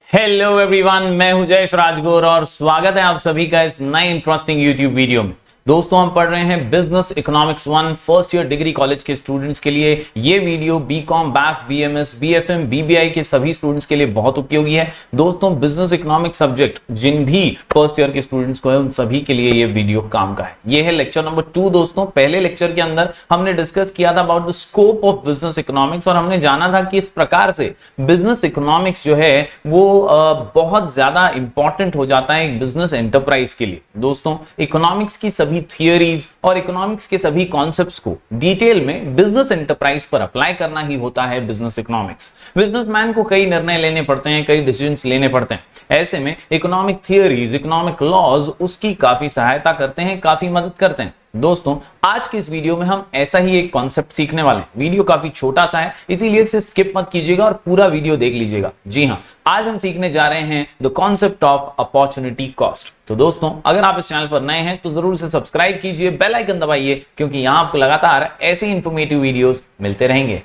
Hello everyone, मैं हूं जयेश्राजगोर और स्वागत है आप सभी का इस नए इंटरेस्टिंग यूट्यूब वीडियो में। दोस्तों, हम पढ़ रहे हैं business economics 1 first year degree college के स्टूडेंट्स के लिए। ये video BCom BAF BMS BFM BBI के सभी स्टूडेंट्स के लिए बहुत उपयोगी है। दोस्तों, बिजनेस इकोनॉमिक्स सब्जेक्ट जिन भी फर्स्ट ईयर के स्टूडेंट्स को है उन सभी के लिए ये वीडियो काम का है। ये है लेक्चर नंबर 2। दोस्तों, पहले लेक्चर के अंदर हमने डिस्कस किया था about the scope of business economics और हमने जाना था कि इस प्रकार से बिजनेस इकोनॉमिक्स जो है वो बहुत ज्यादा इंपॉर्टेंट हो जाता है एक बिजनेस एंटरप्राइज के लिए। दोस्तों, इकोनॉमिक्स की सभी थियरीज और इकोनॉमिक्स के सभी कॉन्सेप्ट्स को डिटेल में बिजनेस एंटरप्राइज पर अप्लाई करना ही होता है बिजनेस इकोनॉमिक्स। बिजनेसमैन को कई निर्णय लेने पड़ते हैं, कई डिसीजंस लेने पड़ते हैं। ऐसे में इकोनॉमिक थियरीज, इकोनॉमिक लॉज उसकी काफी सहायता करते हैं, काफी मदद करते हैं। दोस्तों, आज के इस वीडियो में हम ऐसा ही एक कॉन्सेप्ट सीखने वाले हैं। वीडियो काफी छोटा सा है, इसीलिए इसे स्किप मत कीजिएगा और पूरा वीडियो देख लीजिएगा। जी हां, आज हम सीखने जा रहे हैं the concept of opportunity cost. तो दोस्तों, अगर आप इस चैनल पर नए हैं तो जरूर से सब्सक्राइब कीजिए, बेल आइकन दबाइए, क्योंकि यहां आपको लगातार ऐसे इंफॉर्मेटिव वीडियोस मिलते रहेंगे।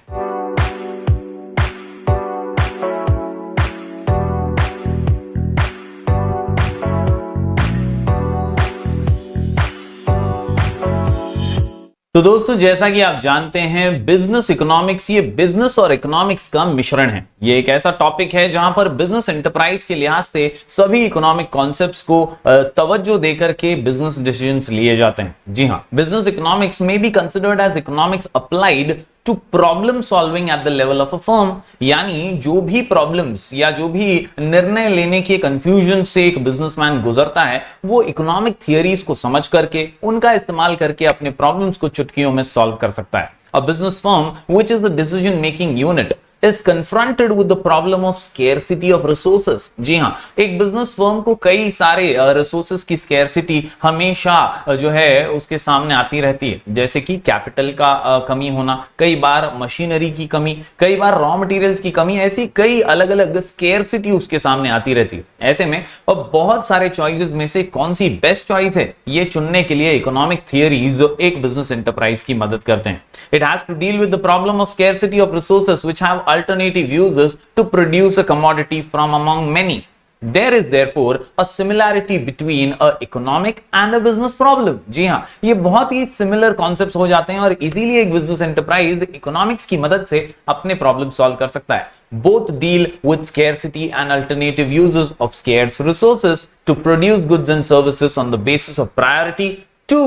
तो दोस्तों, जैसा कि आप जानते हैं, बिजनेस इकोनॉमिक्स ये बिजनेस और इकोनॉमिक्स का मिश्रण है। ये एक ऐसा टॉपिक है जहां पर बिजनेस एंटरप्राइज के लिहाज से सभी इकोनॉमिक कॉन्सेप्ट्स को तवज्जो देकर के बिजनेस डिसीजंस लिए जाते हैं। जी हां, बिजनेस इकोनॉमिक्स में be considered as economics applied to problem solving at the level of a firm. यानी जो भी प्रॉब्लम्स या जो भी निर्णय लेने के कंफ्यूजन से एक बिजनेसमैन गुजरता है, वो इकोनॉमिक थियरीज को समझ करके उनका इस्तेमाल करके अपने प्रॉब्लम्स को चुटकियों में सॉल्व कर सकता है। A business firm which is the decision making unit is confronted with the problem of scarcity of resources। जी हाँ, एक बिजनेस फर्म को कई सारे रिसोर्सेस की स्केर्सिटी हमेशा जो है उसके सामने आती रहती है, जैसे कि कैपिटल का कमी होना, कई बार मशीनरी की कमी, कई बार रॉ मटेरियल्स की कमी, ऐसी कई अलग अलग स्केर्सिटी उसके सामने आती रहती है। ऐसे में अब बहुत सारे चॉइसेस में से कौन सी बेस्ट चॉइस है, ये चुनने के लिए इकोनॉमिक थियरीज एक बिजनेस एंटरप्राइज की मदद करते हैं। It has to deal with the problem of scarcity of resources which have alternative uses to produce a commodity from among many. There is therefore a similarity between a economic and a business problem। जी हाँ, ये बहुत ही similar concepts हो जाते हैं और इसीलिए एक business enterprise economics की मदद से अपने प्रॉब्लम सॉल्व कर सकता है। Both deal with scarcity and alternative uses of scarce resources to produce goods and services on the basis of priority to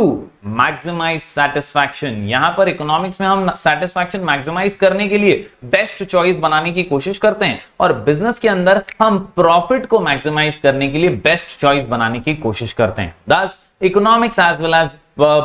maximize satisfaction। यहां पर इकोनॉमिक्स में हम satisfaction मैक्सिमाइज करने के लिए बेस्ट चॉइस बनाने की कोशिश करते हैं और बिजनेस के अंदर हम प्रॉफिट को मैक्सिमाइज करने के लिए बेस्ट चॉइस बनाने की कोशिश करते हैं। Thus, economics as well as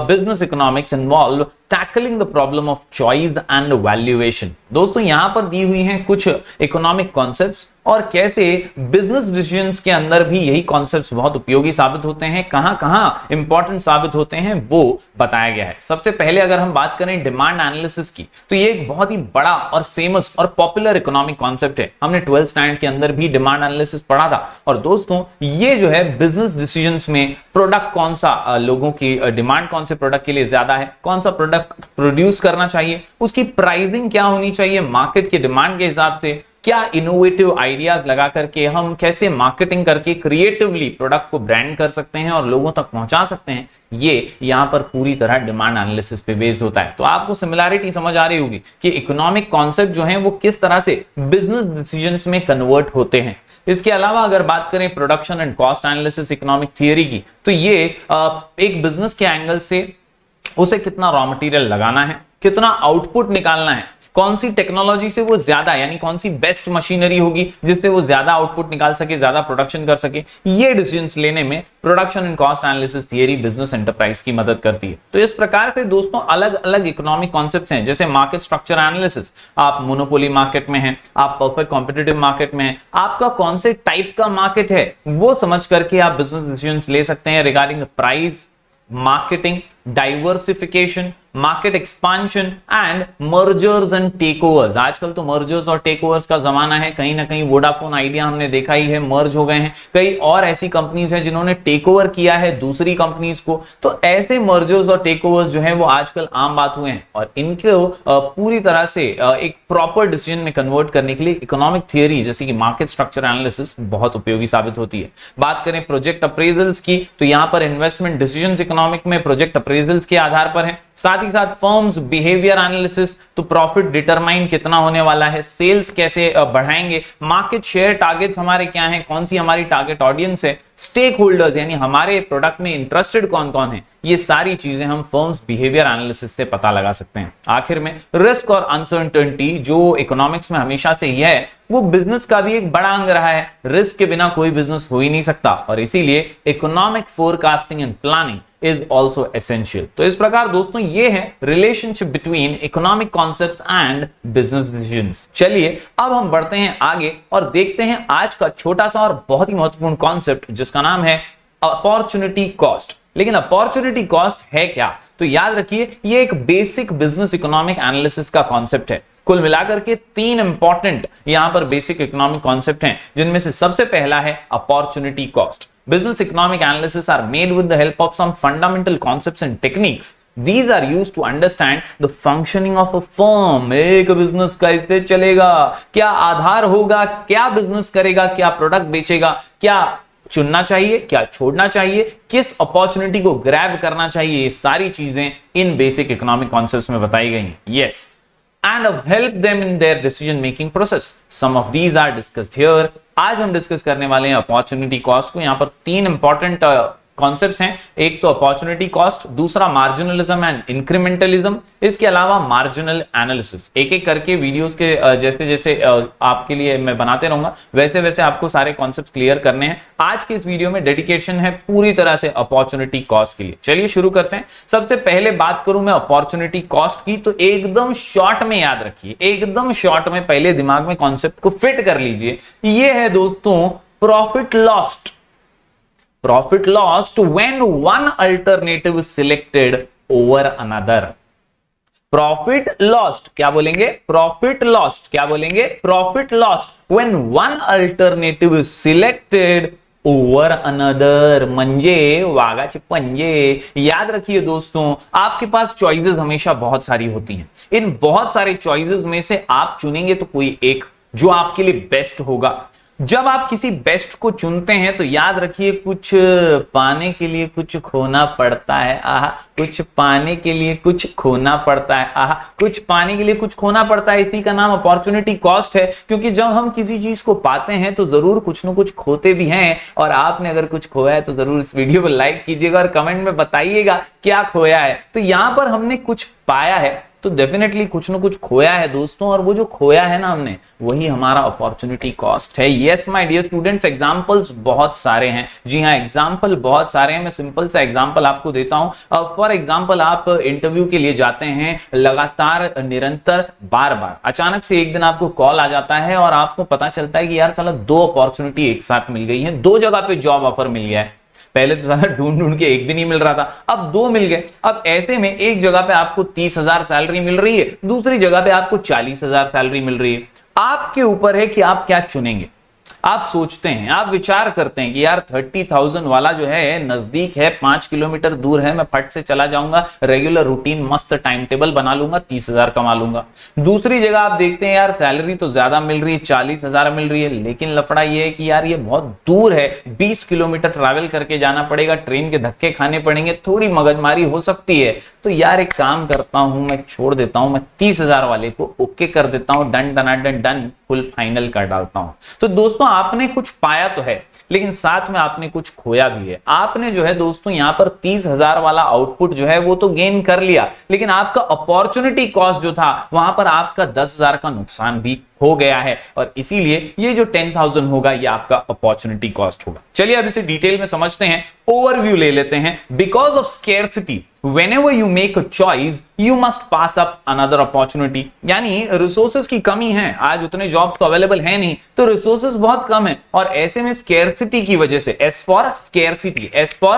business economics involve tackling the problem of choice and valuation। दोस्तों, यहां पर दी हुई हैं कुछ इकोनॉमिक कॉन्सेप्ट्स और कैसे बिजनेस डिसीजंस के अंदर भी यही कॉन्सेप्ट्स बहुत उपयोगी साबित होते हैं, कहां-कहां इंपॉर्टेंट साबित होते हैं वो बताया गया है। सबसे पहले अगर हम बात करें डिमांड एनालिसिस की, तो ये एक बहुत ही बड़ा और फेमस और पॉपुलर इकोनॉमिक कॉन्सेप्ट है। हमने 12th स्टैंडर्ड के अंदर भी डिमांड एनालिसिस पढ़ा था। और दोस्तों, ये जो है बिजनेस डिसीजंस में प्रोडक्ट कौन सा, लोगों की डिमांड कौन से प्रोडक्ट के लिए ज्यादा है, कौन सा प्रोडक्ट प्रोड्यूस करना चाहिए, उसकी प्राइसिंग क्या होनी चाहिए मार्केट के डिमांड के हिसाब से, क्या इनोवेटिव आइडियाज लगा करके हम कैसे मार्केटिंग करके क्रिएटिवली प्रोडक्ट को ब्रांड कर सकते हैं और लोगों तक पहुंचा सकते हैं, ये यहां पर पूरी तरह डिमांड एनालिसिस पे बेस्ड होता है। तो आपको सिमिलैरिटी समझ आ रही होगी कि इकोनॉमिक कॉन्सेप्ट जो हैं वो किस तरह से बिजनेस डिसीजंस में कन्वर्ट होते हैं। इसके अलावा अगर बात करें production and cost analysis economic theory की, तो ये एक बिजनेस के एंगल से उसे कितना रॉ मटेरियल लगाना है, कितना आउटपुट निकालना है, कौन सी टेक्नोलॉजी से वो ज्यादा, यानी कौन सी बेस्ट मशीनरी होगी जिससे वो ज्यादा आउटपुट निकाल सके, ज्यादा प्रोडक्शन कर सके, ये डिसीजंस लेने में production and cost analysis theory business enterprise की मदद करती है। तो इस प्रकार से दोस्तों अलग अलग इकोनॉमिक कॉन्सेप्ट्स हैं, जैसे मार्केट स्ट्रक्चर एनालिसिस। आप मोनोपोली मार्केट में हैं, आप परफेक्ट कॉम्पिटिटिव मार्केट में हैं, आपका कौन से टाइप का मार्केट है वो समझ करके आप बिजनेस डिसीजंस ले सकते हैं regarding the price, marketing, diversification, market expansion and mergers and takeovers. आजकल तो मर्जर्स और टेकओवर्स का जमाना है। कहीं ना कहीं वोडाफोन आइडिया हमने देखा ही है, मर्ज हो गए हैं। कई और ऐसी कंपनीज हैं जिन्होंने टेकओवर किया है दूसरी कंपनीज को। तो ऐसे मर्जर्स और टेकओवर्स जो है वो आजकल आम बात हुए हैं, और इनको पूरी तरह से एक प्रॉपर डिसीजन में कन्वर्ट करने के लिए इकोनॉमिक थियरी जैसे कि मार्केट स्ट्रक्चर एनालिसिस बहुत उपयोगी साबित होती है। बात करें प्रोजेक्ट अप्रेजल्स की, तो यहां पर इन्वेस्टमेंट डिसीजंस इकोनॉमिक में प्रोजेक्ट अप्रेजल्स के आधार पर है। साथ ही साथ फर्म्स बिहेवियर एनालिसिस, तो प्रॉफिट डिटरमाइन कितना होने वाला है, सेल्स कैसे बढ़ाएंगे, मार्केट शेयर टारगेट्स हमारे क्या हैं, कौन सी हमारी टारगेट ऑडियंस है, स्टेक होल्डर्स यानी हमारे प्रोडक्ट में इंटरेस्टेड कौन कौन है, ये सारी चीजें हम फर्म्स बिहेवियर एनालिसिस से पता लगा सकते हैं। आखिर में रिस्क और अनसर्टेनिटी जो इकोनॉमिक्स में हमेशा से ही है, वो बिजनेस का भी एक बड़ा अंग रहा है। रिस्क के बिना कोई बिजनेस हो ही नहीं सकता, और इसीलिए economic forecasting and planning is also essential. तो इस प्रकार दोस्तों ये है relationship between economic concepts and business decisions. चलिए अब हम बढ़ते हैं आगे और देखते हैं आज का छोटा सा और बहुत ही महत्वपूर्ण कॉन्सेप्ट जिसका नाम है अपॉर्चुनिटी कॉस्ट। लेकिन अपॉर्चुनिटी कॉस्ट है क्या? तो याद रखिए ये एक बेसिक बिजनेस इकोनॉमिक एनालिसिस का कॉन्सेप्ट है। कुल मिलाकर के 3 इंपॉर्टेंट यहां पर बेसिक इकोनॉमिक कॉन्सेप्ट हैं, जिनमें से सबसे पहला है opportunity cost. Business economic analysis are made with the help of some fundamental concepts and techniques. These are used to understand the functioning of a firm. एक बिजनेस कैसे चलेगा, क्या आधार होगा, क्या बिजनेस करेगा, क्या प्रोडक्ट बेचेगा, क्या चुनना चाहिए, क्या छोड़ना चाहिए, किस अपॉर्चुनिटी को ग्रैब करना चाहिए, ये सारी चीजें इन बेसिक इकोनॉमिक कॉन्सेप्ट्स में बताई गई हैं। Yes, and help them in their decision making process. Some of these are discussed here. आज हम डिस्कस करने वाले हैं अपॉर्चुनिटी कॉस्ट को। यहां पर 3 इंपॉर्टेंट कॉन्सेप्ट्स हैं। एक तो अपॉर्चुनिटी कॉस्ट, दूसरा मार्जिनलिज्म एंड इंक्रीमेंटलिज्म, इसके अलावा मार्जिनल एनालिसिस। एक एक करके वीडियोस के जैसे जैसे आपके लिए मैं बनाते रहूंगा, वैसे वैसे आपको सारे कॉन्सेप्ट्स क्लियर करने हैं। आज के इस वीडियो में डेडिकेशन है पूरी तरह से अपॉर्चुनिटी कॉस्ट के लिए। चलिए शुरू करते हैं। सबसे पहले बात करूं मैं अपॉर्चुनिटी कॉस्ट की, तो एकदम शॉर्ट में याद रखिए, एकदम शॉर्ट में पहले दिमाग में कॉन्सेप्ट को फिट कर लीजिए। ये है दोस्तों profit lost. Profit lost when one alternative is selected over another. Profit lost क्या बोलेंगे? Profit lost क्या बोलेंगे? Profit lost when one alternative is selected over another. म्हणजे वाघाचे पंजे। याद रखिए दोस्तों, आपके पास चॉइसेस हमेशा बहुत सारी होती हैं। इन बहुत सारे चॉइसेस में से आप चुनेंगे तो कोई एक जो आपके लिए बेस्ट होगा। जब आप किसी बेस्ट को चुनते हैं तो याद रखिए कुछ पाने के लिए कुछ खोना पड़ता है। आहा, कुछ पाने के लिए कुछ खोना पड़ता है। आहा, कुछ पाने के लिए कुछ खोना पड़ता है। इसी का नाम अपॉर्चुनिटी कॉस्ट है, क्योंकि जब हम किसी चीज को पाते हैं तो जरूर कुछ ना कुछ खोते भी हैं। और आपने अगर कुछ खोया है तो जरूर इस वीडियो को लाइक कीजिएगा और कमेंट में बताइएगा क्या खोया है। तो यहां पर हमने कुछ पाया है तो डेफिनेटली कुछ ना कुछ खोया है दोस्तों, और वो जो खोया है ना हमने, वही हमारा अपॉर्चुनिटी कॉस्ट है। Yes my dear students, examples बहुत सारे हैं। जी हाँ, एग्जांपल बहुत सारे हैं। मैं सिंपल सा एग्जांपल आपको देता हूं। फॉर एग्जांपल, आप इंटरव्यू के लिए जाते हैं, लगातार निरंतर बार बार, अचानक से एक दिन आपको कॉल आ जाता है और आपको पता चलता है कि यार साला 2 अपॉर्चुनिटी एक साथ मिल गई है, 2 जगह पे जॉब ऑफर मिल गया है। पहले तो साला ढूंढ ढूंढ के एक भी नहीं मिल रहा था, अब 2 मिल गए। अब ऐसे में एक जगह पे आपको 30,000 सैलरी मिल रही है, दूसरी जगह पे आपको 40,000 सैलरी मिल रही है। आपके ऊपर है कि आप क्या चुनेंगे। आप सोचते हैं, आप विचार करते हैं कि यार 30,000 वाला जो है नजदीक है, 5 किलोमीटर दूर है, मैं फट से चला जाऊंगा, रेगुलर रूटीन मस्त टाइम टेबल बना लूंगा, 30,000 कमा लूंगा। दूसरी जगह आप देखते हैं यार सैलरी तो ज्यादा मिल रही है, 40,000 मिल रही है, लेकिन लफड़ा ये है कि यार ये बहुत दूर है, 20 किलोमीटर ट्रैवल करके जाना पड़ेगा, ट्रेन के धक्के खाने पड़ेंगे, थोड़ी मगजमारी हो सकती है। तो यार एक काम करता हूं, मैं छोड़ देता हूं, मैं 30,000 वाले को ओके कर देता हूं, done done done done full final कर डालता हूं। तो दोस्तों आपने कुछ पाया तो है, लेकिन साथ में आपने कुछ खोया भी है। आपने जो है दोस्तों यहां पर 30,000 वाला आउटपुट जो है वो तो गेन कर लिया, लेकिन आपका अपॉर्चुनिटी कॉस्ट जो था वहां पर आपका 10,000 का नुकसान भी हो गया है, और इसीलिए ये जो 10,000 होगा ये आपका अपॉर्चुनिटी कॉस्ट होगा। चलिए अब इसे डिटेल में समझते हैं, ओवरव्यू ले लेते हैं। Because of scarcity whenever you make a choice you must pass up another opportunity। यानी रिसोर्सेज की कमी है, आज उतने जॉब्स तो अवेलेबल है नहीं, तो रिसोर्सेज बहुत कम है, और ऐसे में स्केर्सिटी की वजह से, एस फॉर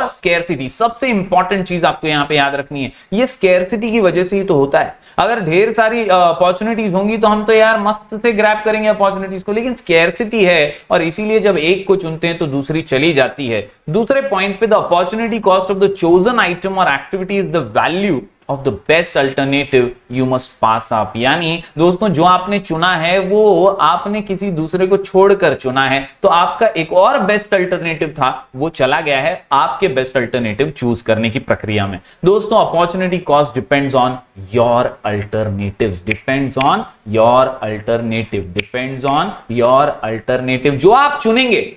स्केर्सिटी सबसे इंपॉर्टेंट चीज आपको यहां पे याद रखनी है, ये स्केर्सिटी की वजह से ही तो होता है। अगर ढेर सारी अपॉर्चुनिटीज होंगी तो हम तो यार मस्त से ग्रैब करेंगे अपॉर्चुनिटीज को, लेकिन स्केर्सिटी है और इसीलिए जब एक को चुनते हैं तो दूसरी चली जाती है। दूसरे पॉइंट पे, the opportunity cost of the chosen item और activity is the value of the best alternative you must pass up. यानी दोस्तों जो आपने चुना है वो आपने किसी दूसरे को छोड़कर चुना है, तो आपका एक और बेस्ट अल्टरनेटिव था वो चला गया है आपके बेस्ट अल्टरनेटिव चूज करने की प्रक्रिया में। दोस्तों opportunity cost depends on your alternatives, depends on your alternative, depends on your alternative. जो आप चुनेंगे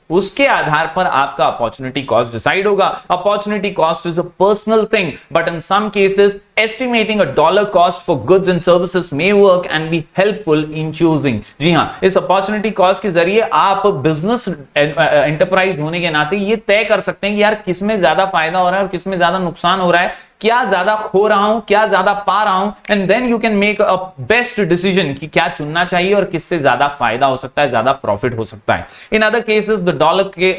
उसके आधार पर आपका अपॉर्चुनिटी कॉस्ट डिसाइड होगा। Opportunity cost is a personal thing, but in some cases estimating a dollar cost for goods and services may work and be helpful in choosing। जी हां, इस अपॉर्चुनिटी कॉस्ट के जरिए आप बिजनेस एंटरप्राइज होने के नाते ये तय कर सकते हैं कि यार किसमें ज्यादा फायदा हो रहा है और किसमें ज्यादा नुकसान हो रहा है, क्या ज्यादा खो रहा हूं, क्या ज्यादा पा रहा हूं, and then you can make a best decision कि क्या चुनना चाहिए और किससे ज्यादा फायदा हो सकता है, ज्यादा प्रॉफिट हो सकता है। In other cases the dollar के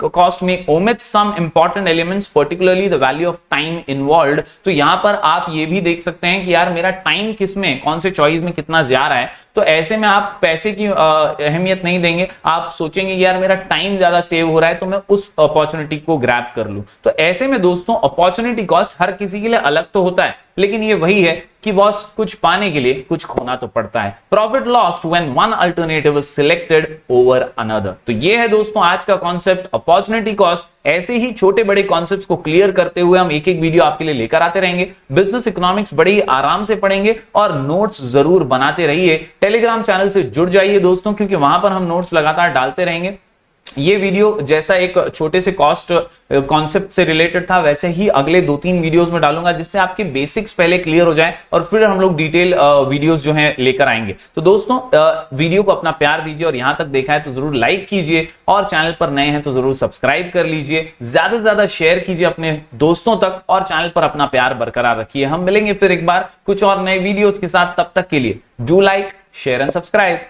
कॉस्ट में omit some important elements, particularly the value of time involved. तो यहां पर आप ये भी देख सकते हैं कि यार मेरा टाइम किसमें, कौन से चॉइस में कितना जा रहा है, तो ऐसे में आप पैसे की अहमियत नहीं देंगे, आप सोचेंगे यार मेरा टाइम ज्यादा सेव हो रहा है तो मैं उस अपॉर्चुनिटी को ग्रैब कर लूं। तो ऐसे में दोस्तों अपॉर्चुनिटी कॉस्ट हर किसी के लिए अलग तो होता है, लेकिन ये वही है कि बॉस कुछ पाने के लिए कुछ खोना तो पड़ता है। Profit lost when one alternative is selected over another. तो ये है दोस्तों आज का कॉन्सेप्ट अपॉर्चुनिटी कॉस्ट। ऐसे ही छोटे बड़े कॉन्सेप्ट्स को क्लियर करते हुए हम एक एक वीडियो आपके लिए लेकर आते रहेंगे। बिजनेस इकोनॉमिक्स बड़े ही आराम से पढ़ेंगे और नोट्स जरूर बनाते रहिए। टेलीग्राम चैनल से जुड़ जाइए दोस्तों, क्योंकि वहां पर हम नोट्स लगातार डालते रहेंगे। ये वीडियो जैसा एक छोटे से कॉस्ट कॉन्सेप्ट से रिलेटेड था, वैसे ही अगले 2-3 वीडियोस में डालूंगा, जिससे आपके बेसिक्स पहले क्लियर हो जाए और फिर हम लोग डिटेल वीडियोस जो हैं लेकर आएंगे। तो दोस्तों वीडियो को अपना प्यार दीजिए, और यहां तक देखा है तो जरूर लाइक कीजिए, और चैनल पर नए हैं तो जरूर सब्सक्राइब कर लीजिए, ज्यादा से ज्यादा शेयर कीजिए अपने दोस्तों तक, और चैनल पर अपना प्यार बरकरार रखिए। हम मिलेंगे फिर एक बार कुछ और नए वीडियोस के साथ, तब तक के लिए do like, share and subscribe.